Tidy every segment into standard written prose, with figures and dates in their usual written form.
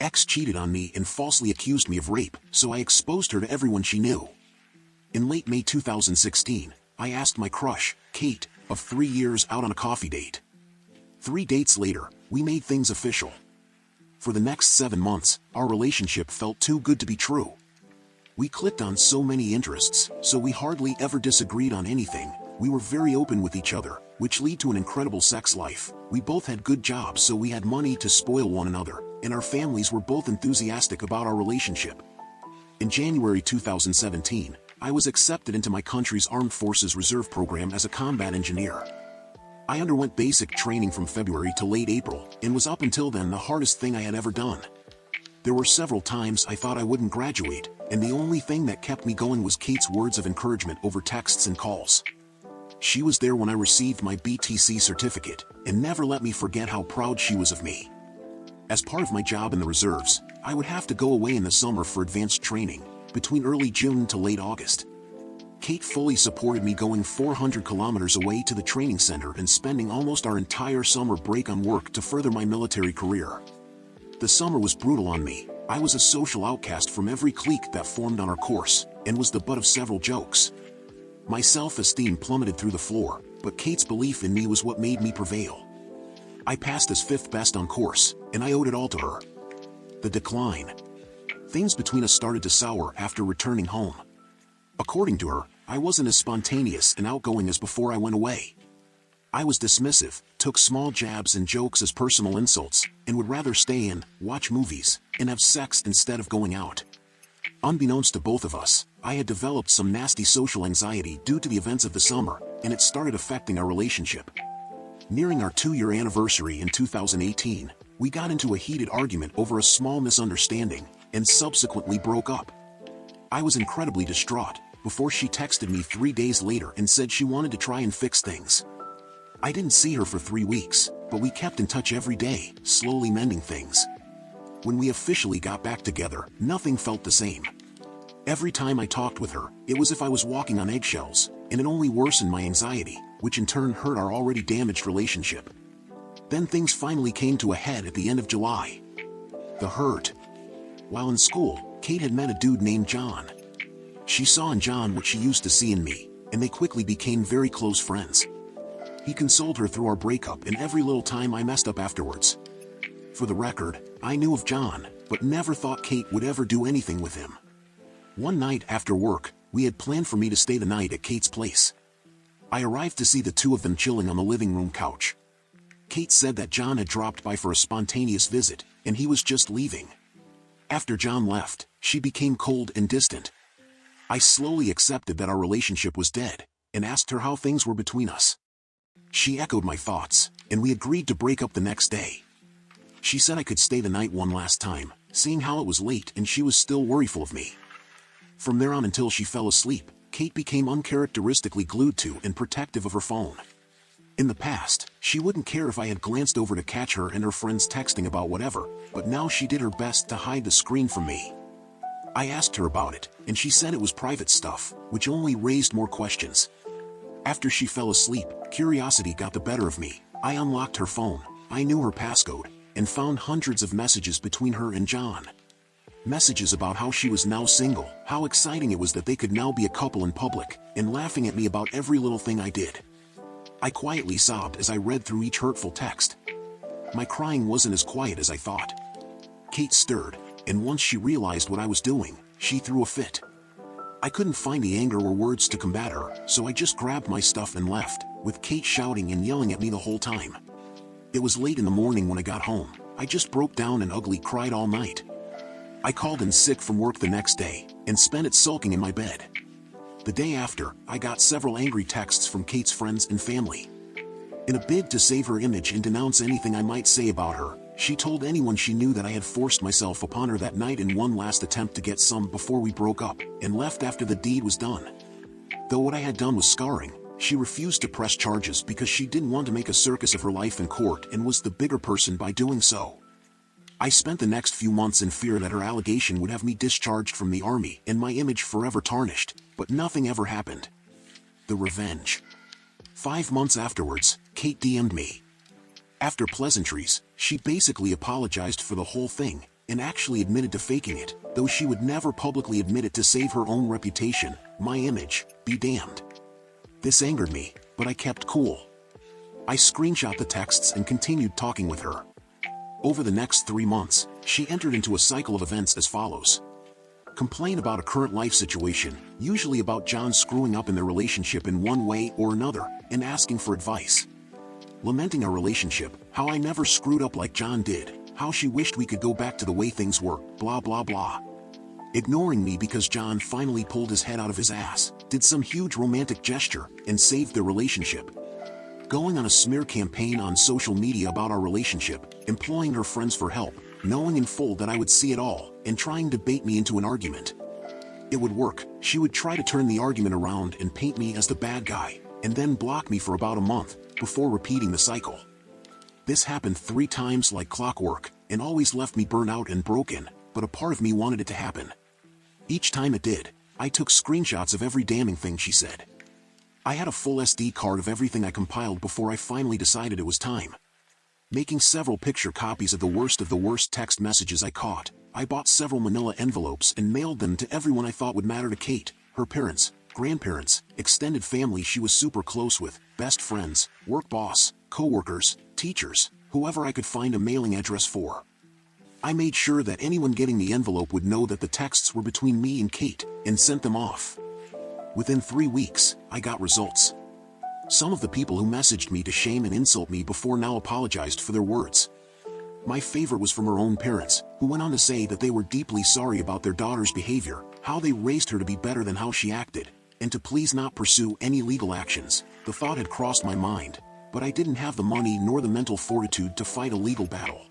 Ex cheated on me and falsely accused me of rape, so I exposed her to everyone she knew. In late May 2016, I asked my crush, Kate, of 3 years out on a coffee date. 3 dates later, we made things official. For the next 7 months, our relationship felt too good to be true. We clicked on so many interests, so we hardly ever disagreed on anything. We were very open with each other, which led to an incredible sex life. We both had good jobs, so we had money to spoil one another, and our families were both enthusiastic about our relationship. In January 2017, I was accepted into my country's Armed Forces Reserve program as a combat engineer. I underwent basic training from February to late April, and was up until then the hardest thing I had ever done. There were several times I thought I wouldn't graduate, and the only thing that kept me going was Kate's words of encouragement over texts and calls. She was there when I received my BTC certificate, and never let me forget how proud she was of me. As part of my job in the reserves, I would have to go away in the summer for advanced training, between early June to late August. Kate fully supported me going 400 kilometers away to the training center and spending almost our entire summer break on work to further my military career. The summer was brutal on me. I was a social outcast from every clique that formed on our course, and was the butt of several jokes. My self-esteem plummeted through the floor, but Kate's belief in me was what made me prevail. I passed as 5th best on course, and I owed it all to her. The decline. Things between us started to sour after returning home. According to her, I wasn't as spontaneous and outgoing as before I went away. I was dismissive, took small jabs and jokes as personal insults, and would rather stay in, watch movies, and have sex instead of going out. Unbeknownst to both of us, I had developed some nasty social anxiety due to the events of the summer, and it started affecting our relationship. Nearing our 2-year anniversary in 2018, we got into a heated argument over a small misunderstanding, and subsequently broke up. I was incredibly distraught, before she texted me 3 days later and said she wanted to try and fix things. I didn't see her for 3 weeks, but we kept in touch every day, slowly mending things. When we officially got back together, nothing felt the same. Every time I talked with her, it was as if I was walking on eggshells, and it only worsened my anxiety, which in turn hurt our already damaged relationship. Then things finally came to a head at the end of July. The hurt. While in school, Kate had met a dude named John. She saw in John what she used to see in me, and they quickly became very close friends. He consoled her through our breakup and every little time I messed up afterwards. For the record, I knew of John, but never thought Kate would ever do anything with him. One night after work, we had planned for me to stay the night at Kate's place. I arrived to see the two of them chilling on the living room couch. Kate said that John had dropped by for a spontaneous visit, and he was just leaving. After John left, she became cold and distant. I slowly accepted that our relationship was dead, and asked her how things were between us. She echoed my thoughts, and we agreed to break up the next day. She said I could stay the night one last time, seeing how it was late and she was still worryful of me. From there on until she fell asleep, Kate became uncharacteristically glued to and protective of her phone. In the past, she wouldn't care if I had glanced over to catch her and her friends texting about whatever, but now she did her best to hide the screen from me. I asked her about it, and she said it was private stuff, which only raised more questions. After she fell asleep, curiosity got the better of me. I unlocked her phone, I knew her passcode, and found hundreds of messages between her and John. Messages about how she was now single, how exciting it was that they could now be a couple in public, and laughing at me about every little thing I did. I quietly sobbed as I read through each hurtful text. My crying wasn't as quiet as I thought. Kate stirred, and once she realized what I was doing, she threw a fit. I couldn't find the anger or words to combat her, so I just grabbed my stuff and left, with Kate shouting and yelling at me the whole time. It was late in the morning when I got home. I just broke down and ugly cried all night. I called in sick from work the next day, and spent it sulking in my bed. The day after, I got several angry texts from Kate's friends and family. In a bid to save her image and denounce anything I might say about her, she told anyone she knew that I had forced myself upon her that night in one last attempt to get some before we broke up, and left after the deed was done. Though what I had done was scarring, she refused to press charges because she didn't want to make a circus of her life in court and was the bigger person by doing so. I spent the next few months in fear that her allegation would have me discharged from the army and my image forever tarnished, but nothing ever happened. The revenge. 5 months afterwards, Kate DM'd me. After pleasantries, she basically apologized for the whole thing, and actually admitted to faking it, though she would never publicly admit it to save her own reputation. My image, be damned. This angered me, but I kept cool. I screenshot the texts and continued talking with her. Over the next 3 months, she entered into a cycle of events as follows. Complain about a current life situation, usually about John screwing up in their relationship in one way or another, and asking for advice. Lamenting our relationship, how I never screwed up like John did, how she wished we could go back to the way things were, blah blah blah. Ignoring me because John finally pulled his head out of his ass, did some huge romantic gesture, and saved their relationship. Going on a smear campaign on social media about our relationship, employing her friends for help, knowing in full that I would see it all, and trying to bait me into an argument. It would work. She would try to turn the argument around and paint me as the bad guy, and then block me for about a month, before repeating the cycle. This happened 3 times like clockwork, and always left me burnt out and broken, but a part of me wanted it to happen. Each time it did, I took screenshots of every damning thing she said. I had a full SD card of everything I compiled before I finally decided it was time. Making several picture copies of the worst text messages I caught, I bought several manila envelopes and mailed them to everyone I thought would matter to Kate, her parents, grandparents, extended family she was super close with, best friends, work boss, co-workers, teachers, whoever I could find a mailing address for. I made sure that anyone getting the envelope would know that the texts were between me and Kate, and sent them off. Within 3 weeks, I got results. Some of the people who messaged me to shame and insult me before now apologized for their words. My favorite was from her own parents, who went on to say that they were deeply sorry about their daughter's behavior, how they raised her to be better than how she acted, and to please not pursue any legal actions. The thought had crossed my mind, but I didn't have the money nor the mental fortitude to fight a legal battle.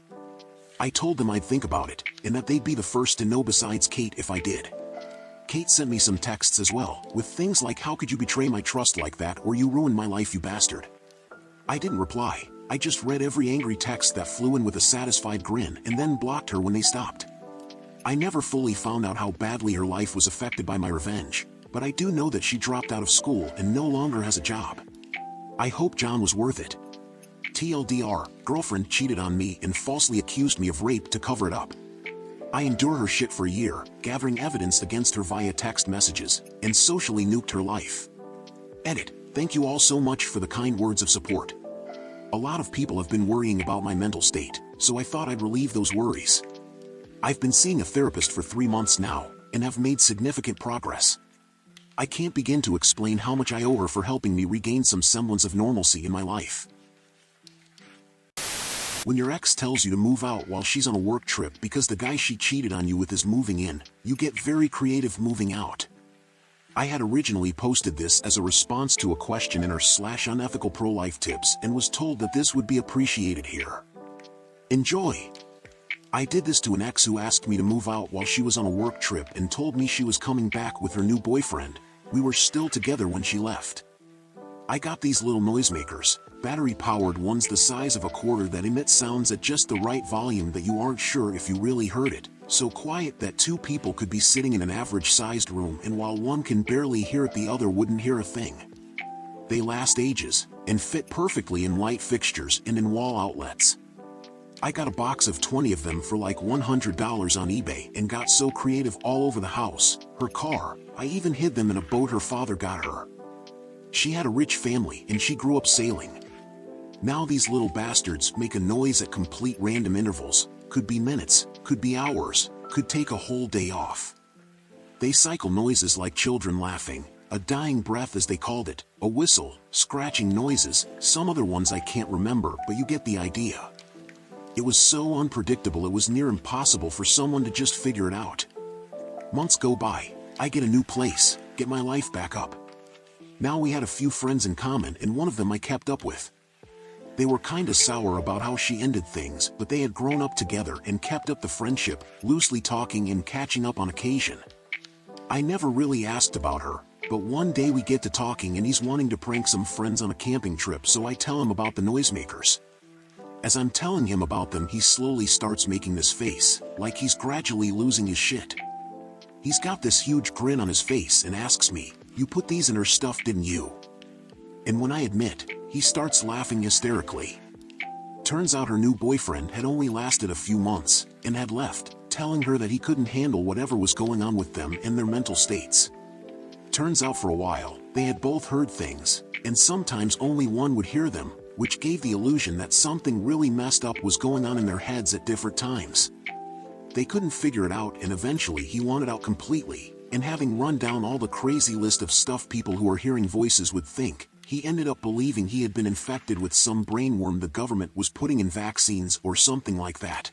I told them I'd think about it, and that they'd be the first to know besides Kate if I did. Kate sent me some texts as well, with things like, how could you betray my trust like that, or you ruined my life, you bastard. I didn't reply. I just read every angry text that flew in with a satisfied grin and then blocked her when they stopped. I never fully found out how badly her life was affected by my revenge, but I do know that she dropped out of school and no longer has a job. I hope John was worth it. TLDR, girlfriend cheated on me and falsely accused me of rape to cover it up. I endured her shit for a year, gathering evidence against her via text messages, and socially nuked her life. Edit, thank you all so much for the kind words of support. A lot of people have been worrying about my mental state, so I thought I'd relieve those worries. I've been seeing a therapist for 3 months now, and have made significant progress. I can't begin to explain how much I owe her for helping me regain some semblance of normalcy in my life. When your ex tells you to move out while she's on a work trip because the guy she cheated on you with is moving in, you get very creative moving out. I had originally posted this as a response to a question in our /unethical pro-life tips and was told that this would be appreciated here. Enjoy! I did this to an ex who asked me to move out while she was on a work trip and told me she was coming back with her new boyfriend. We were still together when she left. I got these little noisemakers, battery-powered ones the size of a quarter that emit sounds at just the right volume that you aren't sure if you really heard it, so quiet that 2 people could be sitting in an average-sized room and while one can barely hear it the other wouldn't hear a thing. They last ages, and fit perfectly in light fixtures and in wall outlets. I got a box of 20 of them for like $100 on eBay and got so creative all over the house, her car, I even hid them in a boat her father got her. She had a rich family and she grew up sailing. Now these little bastards make a noise at complete random intervals, could be minutes, could be hours, could take a whole day off. They cycle noises like children laughing, a dying breath as they called it, a whistle, scratching noises, some other ones I can't remember, but you get the idea. It was so unpredictable it was near impossible for someone to just figure it out. Months go by, I get a new place, get my life back up. Now we had a few friends in common and one of them I kept up with. They were kinda sour about how she ended things, but they had grown up together and kept up the friendship, loosely talking and catching up on occasion. I never really asked about her, but one day we get to talking and he's wanting to prank some friends on a camping trip, so I tell him about the noisemakers. As I'm telling him about them, he slowly starts making this face, like he's gradually losing his shit. He's got this huge grin on his face and asks me, "You put these in her stuff, didn't you?" And when I admit, he starts laughing hysterically. Turns out her new boyfriend had only lasted a few months, and had left, telling her that he couldn't handle whatever was going on with them and their mental states. Turns out for a while, they had both heard things, and sometimes only one would hear them, which gave the illusion that something really messed up was going on in their heads at different times. They couldn't figure it out, and eventually he wanted out completely, and having run down all the crazy list of stuff people who are hearing voices would think, he ended up believing he had been infected with some brainworm the government was putting in vaccines or something like that.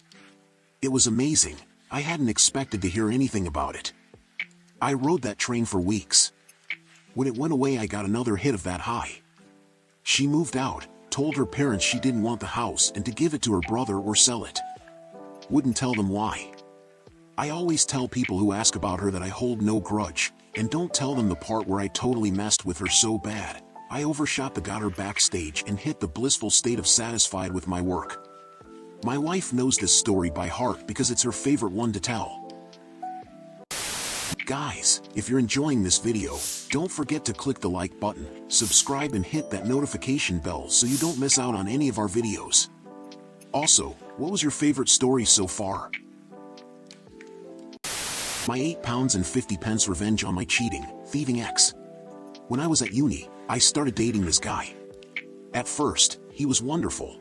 It was amazing. I hadn't expected to hear anything about it. I rode that train for weeks. When it went away, I got another hit of that high. She moved out, told her parents she didn't want the house and to give it to her brother or sell it. Wouldn't tell them why. I always tell people who ask about her that I hold no grudge, and don't tell them the part where I totally messed with her so bad. I overshot got her backstage and hit the blissful state of satisfied with my work. My wife knows this story by heart because it's her favorite one to tell. Guys, if you're enjoying this video, don't forget to click the like button, subscribe and hit that notification bell so you don't miss out on any of our videos. Also, what was your favorite story so far? My £8.50 revenge on my cheating, thieving ex. When I was at uni, I started dating this guy. At first, he was wonderful.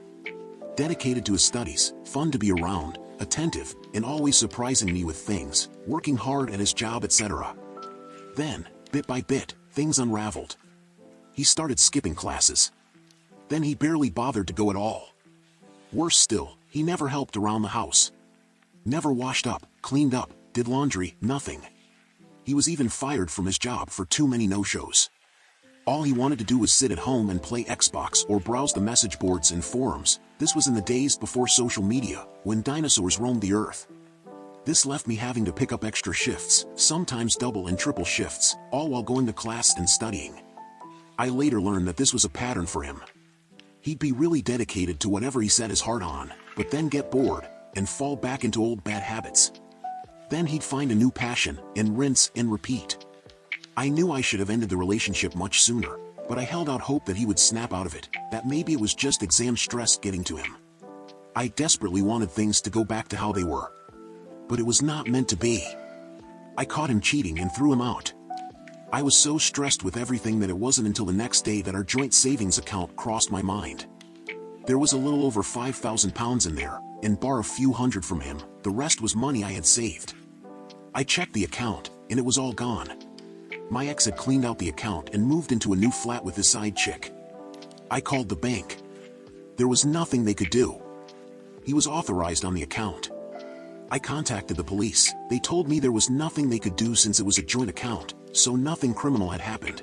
Dedicated to his studies, fun to be around, attentive, and always surprising me with things, working hard at his job, etc. Then, bit by bit, things unraveled. He started skipping classes. Then he barely bothered to go at all. Worse still, he never helped around the house. Never washed up, cleaned up, did laundry, nothing. He was even fired from his job for too many no-shows. All he wanted to do was sit at home and play Xbox or browse the message boards and forums. This was in the days before social media, when dinosaurs roamed the earth. This left me having to pick up extra shifts, sometimes double and triple shifts, all while going to class and studying. I later learned that this was a pattern for him. He'd be really dedicated to whatever he set his heart on, but then get bored, and fall back into old bad habits. Then he'd find a new passion, and rinse and repeat. I knew I should have ended the relationship much sooner, but I held out hope that he would snap out of it, that maybe it was just exam stress getting to him. I desperately wanted things to go back to how they were. But it was not meant to be. I caught him cheating and threw him out. I was so stressed with everything that it wasn't until the next day that our joint savings account crossed my mind. There was a little over £5,000 in there, and bar a few hundred from him, the rest was money I had saved. I checked the account, and it was all gone. My ex had cleaned out the account and moved into a new flat with his side chick. I called the bank. There was nothing they could do. He was authorized on the account. I contacted the police. They told me there was nothing they could do since it was a joint account, so nothing criminal had happened.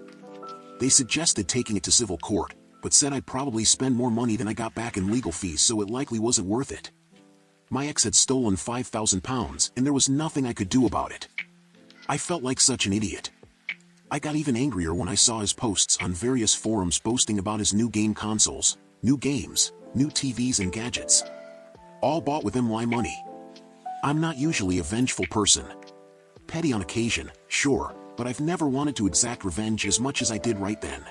They suggested taking it to civil court, but said I'd probably spend more money than I got back in legal fees, so it likely wasn't worth it. My ex had stolen £5,000 and there was nothing I could do about it. I felt like such an idiot. I got even angrier when I saw his posts on various forums boasting about his new game consoles, new games, new TVs and gadgets. All bought with my money. I'm not usually a vengeful person. Petty on occasion, sure, but I've never wanted to exact revenge as much as I did right then.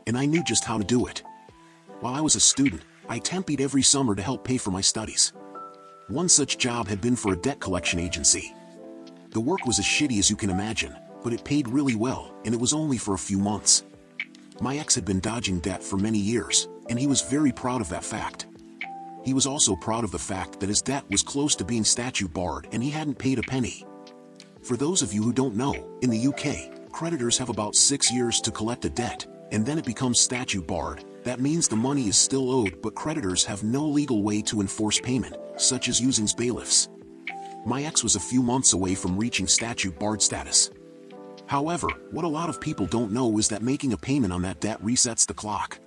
And I knew just how to do it. While I was a student, I tempied every summer to help pay for my studies. One such job had been for a debt collection agency. The work was as shitty as you can imagine, but it paid really well, and it was only for a few months. My ex had been dodging debt for many years, and he was very proud of that fact. He was also proud of the fact that his debt was close to being statute barred and he hadn't paid a penny. For those of you who don't know, in the UK, creditors have about 6 years to collect a debt, and then it becomes statute barred. That means the money is still owed, but creditors have no legal way to enforce payment, such as using bailiffs. My ex was a few months away from reaching statute barred status. However, what a lot of people don't know is that making a payment on that debt resets the clock.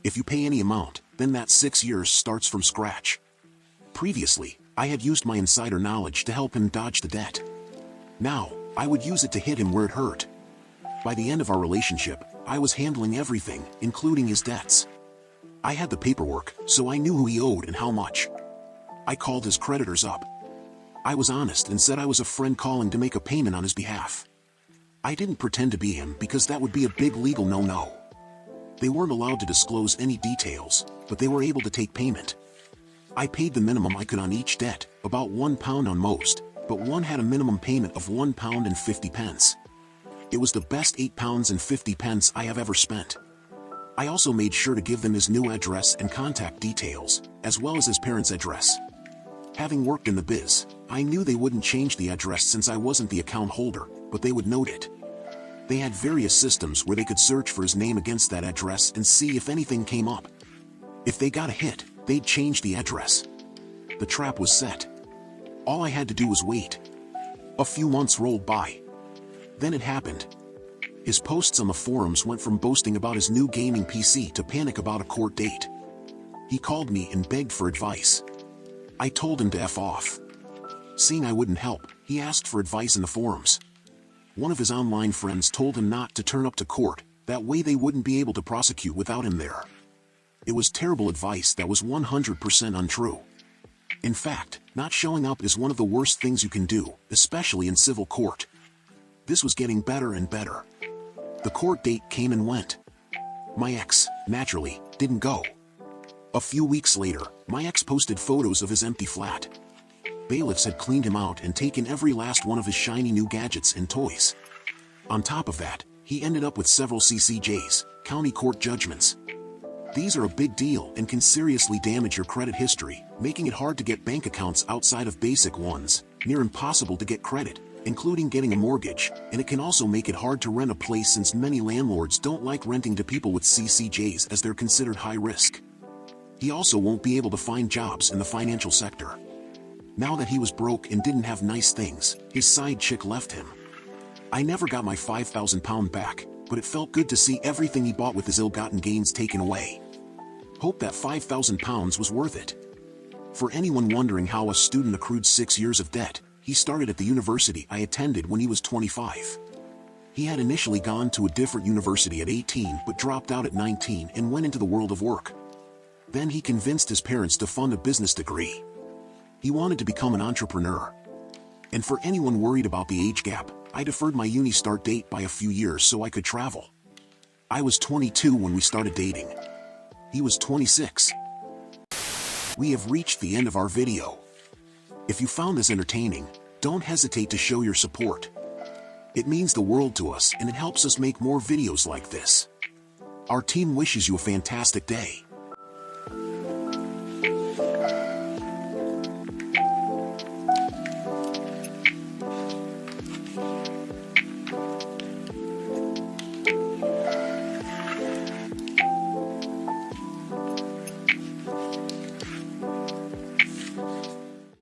If you pay any amount, then that 6 years starts from scratch. Previously, I had used my insider knowledge to help him dodge the debt. Now, I would use it to hit him where it hurt. By the end of our relationship, I was handling everything, including his debts. I had the paperwork, so I knew who he owed and how much. I called his creditors up. I was honest and said I was a friend calling to make a payment on his behalf. I didn't pretend to be him because that would be a big legal no-no. They weren't allowed to disclose any details, but they were able to take payment. I paid the minimum I could on each debt, about £1 on most, but one had a minimum payment of £1.50. It was the best £8.50 I have ever spent. I also made sure to give them his new address and contact details, as well as his parents' address. Having worked in the biz, I knew they wouldn't change the address since I wasn't the account holder, but they would note it. They had various systems where they could search for his name against that address and see if anything came up. If they got a hit, they'd change the address. The trap was set. All I had to do was wait. A few months rolled by. Then it happened. His posts on the forums went from boasting about his new gaming PC to panic about a court date. He called me and begged for advice. I told him to F off. Seeing I wouldn't help, he asked for advice in the forums. One of his online friends told him not to turn up to court, that way they wouldn't be able to prosecute without him there. It was terrible advice that was 100% untrue. In fact, not showing up is one of the worst things you can do, especially in civil court. This was getting better and better. The court date came and went. My ex, naturally, didn't go. A few weeks later, my ex posted photos of his empty flat. Bailiffs had cleaned him out and taken every last one of his shiny new gadgets and toys. On top of that, he ended up with several CCJs, county court judgments. These are a big deal and can seriously damage your credit history, making it hard to get bank accounts outside of basic ones, near impossible to get credit, including getting a mortgage, and it can also make it hard to rent a place since many landlords don't like renting to people with CCJs as they're considered high risk. He also won't be able to find jobs in the financial sector. Now that he was broke and didn't have nice things, his side chick left him. I never got my £5,000 back, but it felt good to see everything he bought with his ill-gotten gains taken away. Hope that £5,000 was worth it. For anyone wondering how a student accrued 6 years of debt, he started at the university I attended when he was 25. He had initially gone to a different university at 18 but dropped out at 19 and went into the world of work. Then he convinced his parents to fund a business degree. He wanted to become an entrepreneur. And for anyone worried about the age gap, I deferred my uni start date by a few years so I could travel. I was 22 when we started dating. He was 26. We have reached the end of our video. If you found this entertaining, don't hesitate to show your support. It means the world to us and it helps us make more videos like this. Our team wishes you a fantastic day.